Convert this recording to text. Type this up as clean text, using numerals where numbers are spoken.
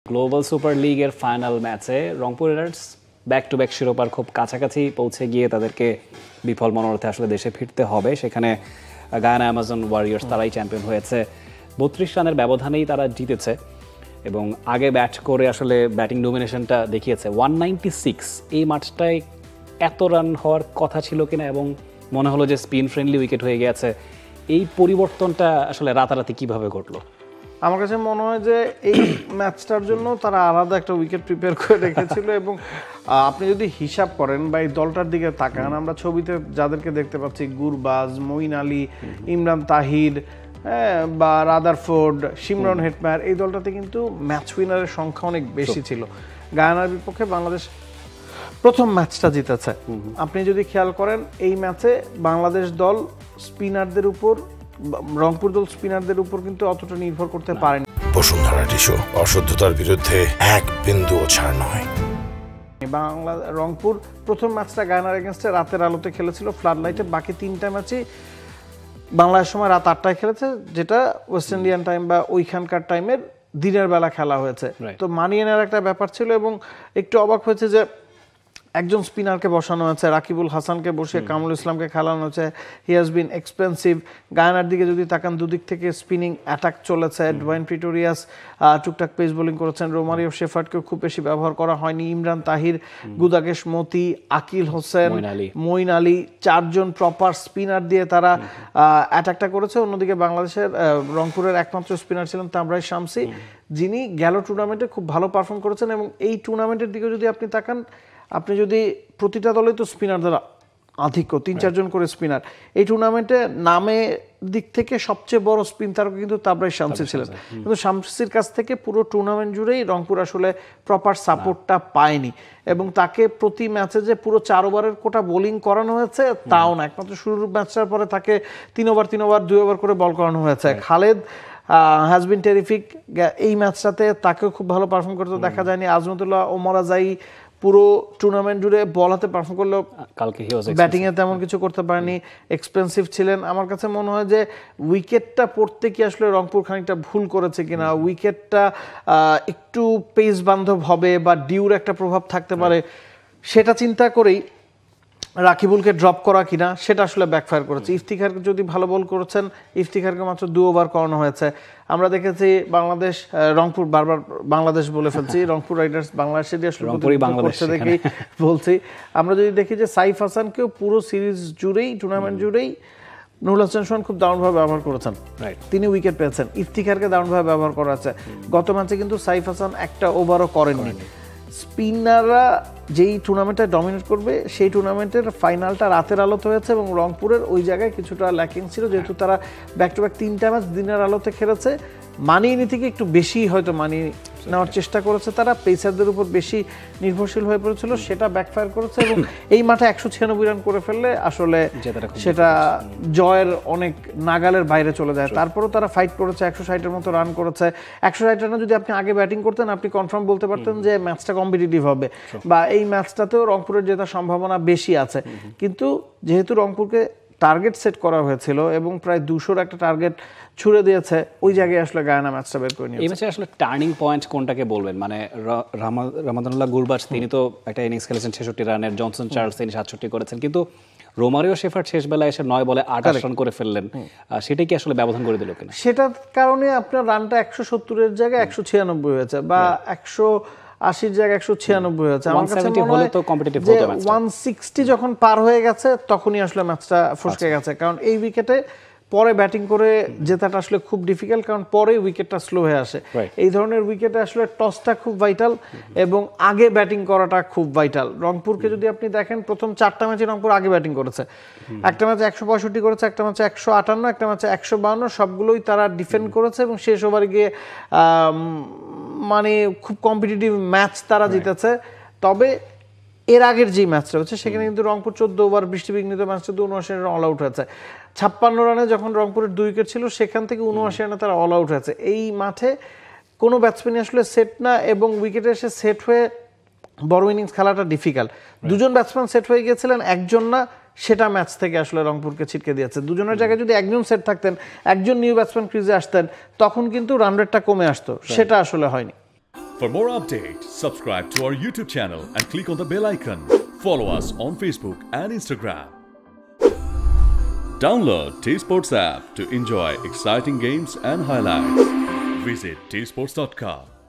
Global super লিগের final ম্যাচে Rangpur Riders back to back শিরোপার খুব কাছাকাছি পৌঁছে গিয়ে তাদেরকে বিফল মনোরথে আসলে দেশে ফিরতে হবে। সেখানে গায়ানা অ্যামাজন ওয়ারিয়র্স তারাই চ্যাম্পিয়ন হয়েছে, 32 রানের ব্যবধানেই তারা জিতেছে এবং আগে ব্যাট করে আসলে ব্যাটিং ডোমিনেশনটা দেখিয়েছে। 196 এই ম্যাচটায় এত রান হওয়ার কথা ছিল কিনা এবং মনে হলো যে স্পিন ফ্রেন্ডলি উইকেট হয়ে গেছে। এই পরিবর্তনটা আসলে রাতারাতি কিভাবে ঘটলো? আমার কাছে মনে হয় যে এই ম্যাচটার জন্য তারা আলাদা একটা উইকেট প্রিপেয়ার করে রেখেছিল এবং আপনি যদি হিসাব করেন বা এই দলটার দিকে তাকান, আমরা ছবিতে যাদেরকে দেখতে পাচ্ছি গুরবাজ, মঈন আলী, ইমরান তাহির, বা রাদারফোর্ড, শিমরন হেটমায়ার, এই দলটাতে কিন্তু ম্যাচ উইনারের সংখ্যা অনেক বেশি ছিল। গায়ানার বিপক্ষে বাংলাদেশ প্রথম ম্যাচটা জিতেছে। আপনি যদি খেয়াল করেন এই ম্যাচে বাংলাদেশ দল স্পিনারদের উপর, রংপুর দল স্পিনারদের উপর কিন্তু অতটা নির্ভর করতে পারেনি। বসুন্ধরা টিস্যু, অশুদ্ধতার বিরুদ্ধে এক বিন্দুও ছাড় নয়। রংপুর প্রথম ম্যাচটা গায়ানার এগেনস্টে রাতের আলোতে খেলেছিল, ফ্লাড লাইটে। বাকি 3টা ম্যাচই বাংলাদেশ সময় রাত 8টায় খেলেছে, যেটা ওয়েস্ট ইন্ডিয়ান টাইম বা ওইখানকার টাইমের দিনের বেলা খেলা হয়েছে। তো মানিয়ে নেওয়ার একটা ব্যাপার ছিল এবং একটু অবাক হয়েছে যে একজন স্পিনারকে বসানো হয়েছে, রাকিবুল হাসানকে বসিয়ে কামরুল ইসলামকে খেলানো হয়েছে। He has been expensive. গায়ানার দিকে যদি তাকান, দুদিক থেকে স্পিনিং অ্যাটাক চলেছে। ডোয়াইন প্রিটোরিয়াস টুকটাক পেস বোলিং করেছেন। রোমারিও শেফার্ডকেও খুব বেশি ব্যবহার করা হয়নি। ইমরান তাহির, গুদাকেশ মতি, আকিল হোসেন, মঈন আলী, 4জন প্রপার স্পিনার দিয়ে তারা অ্যাটাকটা করেছে। অন্যদিকে বাংলাদেশের রংপুরের একমাত্র স্পিনার ছিলেন তামরাই শামসি, যিনি গেল টুর্নামেন্টে খুব ভালো পারফর্ম করেছেন। এবং এই টুর্নামেন্টের দিকে যদি আপনি তাকান, আপনি যদি প্রতিটা দলে তো স্পিনার দ্বারা আধিক্য, 3-4 জন করে স্পিনার। এই টুর্নামেন্টে নামে দিক থেকে সবচেয়ে বড় স্পিন তারকা কিন্তু তাবরাই শামসি ছিলেন, কিন্তু শামসির কাছ থেকে পুরো টুর্নামেন্ট জুড়েই রংপুর আসলে প্রপার সাপোর্টটা পায়নি এবং তাকে প্রতি ম্যাচে যে পুরো 4 ওভারের কোটা বোলিং করানো হয়েছে তাও না। একমাত্র শুরুর ম্যাচটার পরে তাকে 3 ওভার 2 ওভার করে বল করানো হয়েছে। Khaled has been terrific. এই ম্যাচটাতে তাকেও খুব ভালো পারফর্ম করতে দেখা যায়নি। আজমতুল্লাহ ওমরাজাই পুরো টুর্নামেন্ট জুড়ে বল হাতে পারফর্ম করলেও কালকে ব্যাটিং এ তেমন কিছু করতে পারেনি, এক্সপেন্সিভ ছিলেন। আমার কাছে মনে হয় যে উইকেটটা পড়তে কি আসলে রংপুর খানিকটা ভুল করেছে কিনা, উইকেটটা একটু পেস বান্ধব হবে বা ডিউর একটা প্রভাব থাকতে পারে, সেটা চিন্তা করেই রাকিবুলকে ড্রপ করা কিনা সেটা আসলে ব্যাকফায়ার করেছে। ইফতিখারকে যদি ভালো বল করেছেন, ইফতিখারকে মাত্র 2 ওভার করানো হয়েছে। আমরা দেখেছি বাংলাদেশ, রংপুর, বারবার বাংলাদেশ বলে ফেলছি, রংপুর রাইডার্স বাংলাদেশেরই আসলে করছে দেখেই বলছি। আমরা যদি দেখি যে সাইফ হাসানকেও পুরো সিরিজ জুড়েই, টুর্নামেন্ট জুড়েই নুরুল হাসান সোহান খুব দারুণভাবে ব্যবহার করেছেন, তিনি উইকেট পেয়েছেন। ইফতিখারকে দারুণভাবে ব্যবহার করা আছে। গত ম্যাচে কিন্তু সাইফ হাসান একটা ওভারও করেননি। স্পিনাররা যেই টুর্নামেন্টে ডমিনেট করবে সেই টুর্নামেন্টের ফাইনালটা রাতের আলোতে হয়েছে এবং রংপুরের ওই জায়গায় কিছুটা ল্যাকিং ছিল, যেহেতু তারা ব্যাক টু ব্যাক 3টা ম্যাচ দিনের আলোতে খেলেছে। মানিয়ে নিতে গিয়ে একটু বেশি হয়তো মানিয়ে নেওয়ার চেষ্টা করেছে তারা, পেসারদের উপর বেশি নির্ভরশীল হয়ে পড়েছিল, সেটা ব্যাকফায়ার করেছে এবং এই মাঠে 196 রান করে ফেললে আসলে সেটা জয়ের অনেক নাগালের বাইরে চলে যায়। তারপরেও তারা ফাইট করেছে, 160-এর মতো রান করেছে। 160 রানে যদি আপনি আগে ব্যাটিং করতেন, আপনি কনফার্ম বলতে পারতেন যে ম্যাচটা কম্পিটিটিভ হবে বা এই ম্যাচটাতেও রংপুরের জেতার সম্ভাবনা বেশি আছে। কিন্তু যেহেতু রংপুরকে টার্গেট সেট করা হয়েছিল এবং প্রায় 200-র একটা টার্গেট ছুড়ে দিয়েছে, ওই জায়গায় আসলে গায়ানা ম্যাচটা বের করে নিয়েছে। এই ম্যাচে আসলে টার্নিং পয়েন্ট কোনটাকে বলবেন? মানে রমাদানুল্লাহ গুরবাজ, তিনি তো একটা ইনিংস খেলেছেন 66 রানের, জনসন চার্লস তিনি 67 করেছেন, কিন্তু রোমারিও শেফার্ড শেষ বেলায় এসে 9 বলে 28 রান করে ফেললেন। সেটাই কি আসলে ব্যবধান করে দিল কিনা? সেটার কারণে আপনার রানটা 170-এর জায়গায় 196 হয়েছে বা 180-র জায়গায় 196 হয়েছে। আমার কাছে মনে হয় যে 160 যখন পার হয়ে গেছে তখনই আসলে ম্যাচটা ফসকে গেছে, কারণ এই উইকেটে পরে ব্যাটিং করে জেতাটা আসলে খুব ডিফিকাল্ট, কারণ পরে উইকেটটা স্লো হয়ে আসে। এই ধরনের উইকেটে আসলে টসটা খুব ভাইটাল এবং আগে ব্যাটিং করাটা খুব ভাইটাল। রংপুরকে যদি আপনি দেখেন, প্রথম 4টা ম্যাচে রংপুর আগে ব্যাটিং করেছে। একটা ম্যাচে 165 করেছে, একটা ম্যাচে 158, একটা ম্যাচে 152, সবগুলোই তারা ডিফেন্ড করেছে এবং শেষ ওভারে গিয়ে মানে খুব কম্পিটিটিভ ম্যাচ তারা জিতেছে। তবে এর আগের যে ম্যাচটা হচ্ছে সেখানে কিন্তু রংপুর 14 ওভার বৃষ্টিবিঘ্নিত ম্যাচটা 79 রানে অল আউট হয়েছে। 56 রানে যখন রংপুরের 2 উইকেট ছিল, সেখান থেকে 79 রানে তারা অল আউট হয়েছে। এই মাঠে কোনো ব্যাটসম্যানই আসলে সেট না এবং উইকেটে এসে সেট হয়ে বড় ইনিংস খেলাটা ডিফিকাল্ট। 2জন ব্যাটসম্যান সেট হয়ে গিয়েছিলেন, একজন না, সেটা ম্যাচ থেকে আসলে রংপুরকে ছিটকে দিয়েছে। 2জনের জায়গায় যদি একজন সেট থাকতেন, একজন নিউ ব্যাটসম্যান ক্রিজে আসতেন, তখন কিন্তু রান রেটটা কমে আসতো, সেটা আসলে হয়নি। For more updates, subscribe to our YouTube channel and click on the bell icon. Follow us on Facebook and Instagram. Download T Sports app to enjoy exciting games and highlights. Visit tsports.com.